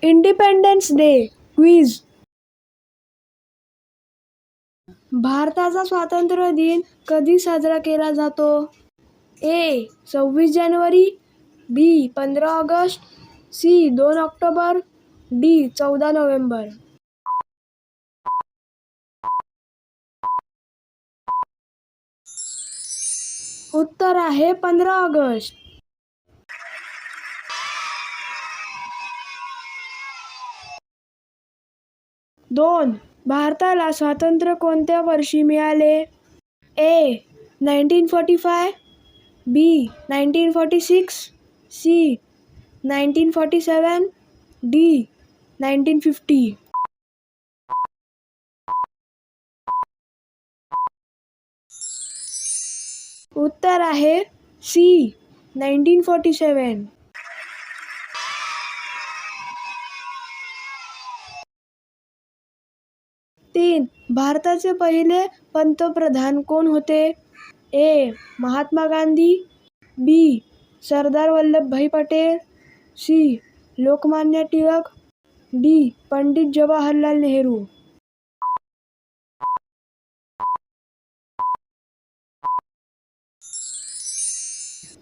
Independence day quiz. भारताचा स्वातंत्र्य दिन कधी साजरा केला जातो? ए. 26 जानेवारी, बी. 15 ऑगस्ट, सी. 2 ऑक्टोबर, डी. 14 नोव्हेंबर. उत्तर आहे 15 ऑगस्ट. 2. भारताला स्वातंत्र्य कोणत्या वर्षी मिळाले? ए. 1945, बी. 1946, सी. 1947, डी. 1950. उत्तर आहे सी. 1947. 3. भारताचे पहिले पंतप्रधान कोण होते? ए. महात्मा गांधी, बी. सरदार वल्लभभाई पटेल, सी. लोकमान्य टिळक, डी. पंडित जवाहरलाल नेहरू.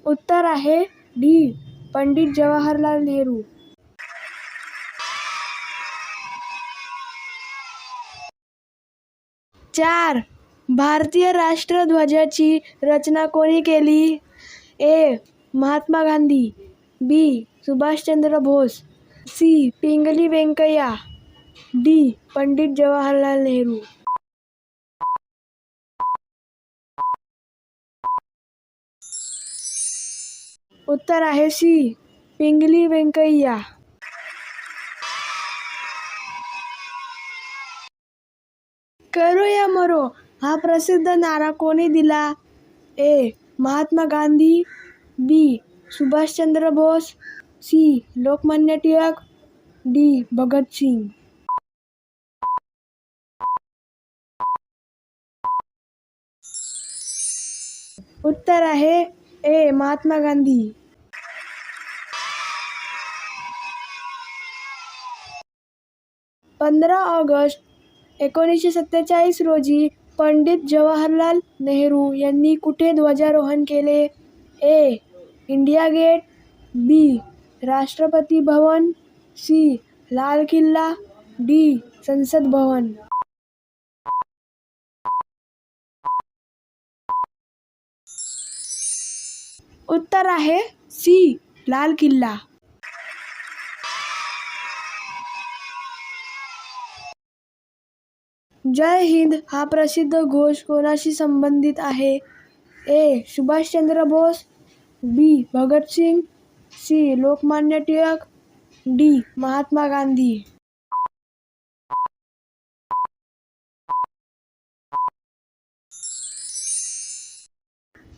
उत्तर आहे डी. पंडित जवाहरलाल नेहरू. 4. भारतीय राष्ट्रध्वजाची रचना कोणी केली? ए. महात्मा गांधी, बी. सुभाषचंद्र बोस, सी. पिंगली व्यंकय्या, डी. पंडित जवाहरलाल नेहरू. उत्तर आहे सी. पिंगली व्यंकय्या. करो या मरो हा प्रसिद्ध नारा कोणी दिला? ए. महात्मा गांधी, बी. सुभाषचंद्र बोस, सी. लोकमान्य टिळक, डी. भगतसिंग. उत्तर आहे ए. महात्मा गांधी. 15 ऑगस्ट 1947 रोजी पंडित जवाहरलाल नेहरू यांनी कुठे ध्वजारोहण केले? ए. इंडिया गेट, बी. राष्ट्रपती भवन, सी. लाल किल्ला, डी. संसद भवन. उत्तर आहे सी. लाल किल्ला. जय हिंद हा प्रसिद्ध घोष कोणाशी संबंधित आहे? ए. सुभाषचंद्र बोस, बी. भगतसिंग, सी. लोकमान्य टिळक, डी. महात्मा गांधी.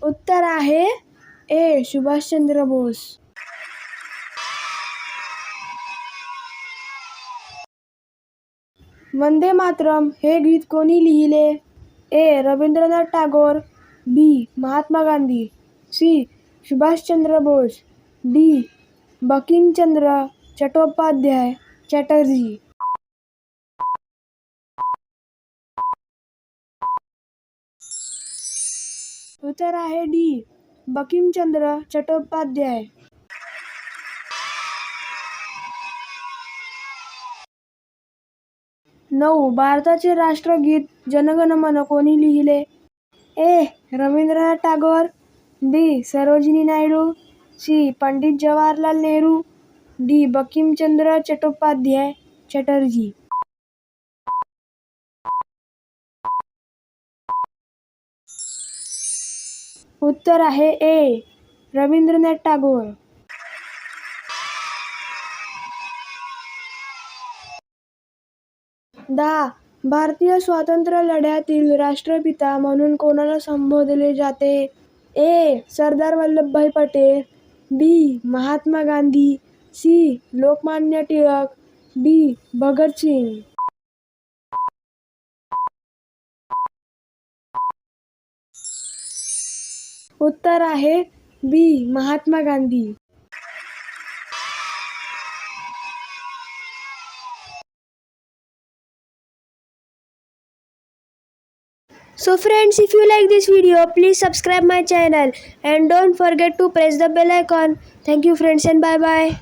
उत्तर आहे ए. सुभाषचंद्र बोस. वंदे मातरम हे गीत कोणी लिहिले? ए. रवींद्रनाथ टागोर, बी. महात्मा गांधी, सी. सुभाषचंद्र बोस, डी. बंकिमचंद्र चट्टोपाध्याय चटर्जी. उत्तर आहे डी. बंकिमचंद्र चट्टोपाध्याय. 9. भारताचे राष्ट्रगीत जनगण मन कोणी लिहिले? ए. रवींद्रनाथ टागोर, बी. सरोजिनी नायडू, सी. पंडित जवाहरलाल नेहरू, डी. बंकिमचंद्र चट्टोपाध्याय चटर्जी. उत्तर आहे ए. रवींद्रनाथ टागोर. 10. भारतीय स्वातंत्र्य लढ्यातील राष्ट्रपिता म्हणून कोणाला संबोधले जाते? ए. सरदार वल्लभभाई पटेल, बी. महात्मा गांधी, सी. लोकमान्य टिळक, डी. भगतसिंग. उत्तर आहे बी. Mahatma Gandhi. So friends, if you like this video, please subscribe my channel and don't forget to press the bell icon. Thank you friends and bye bye.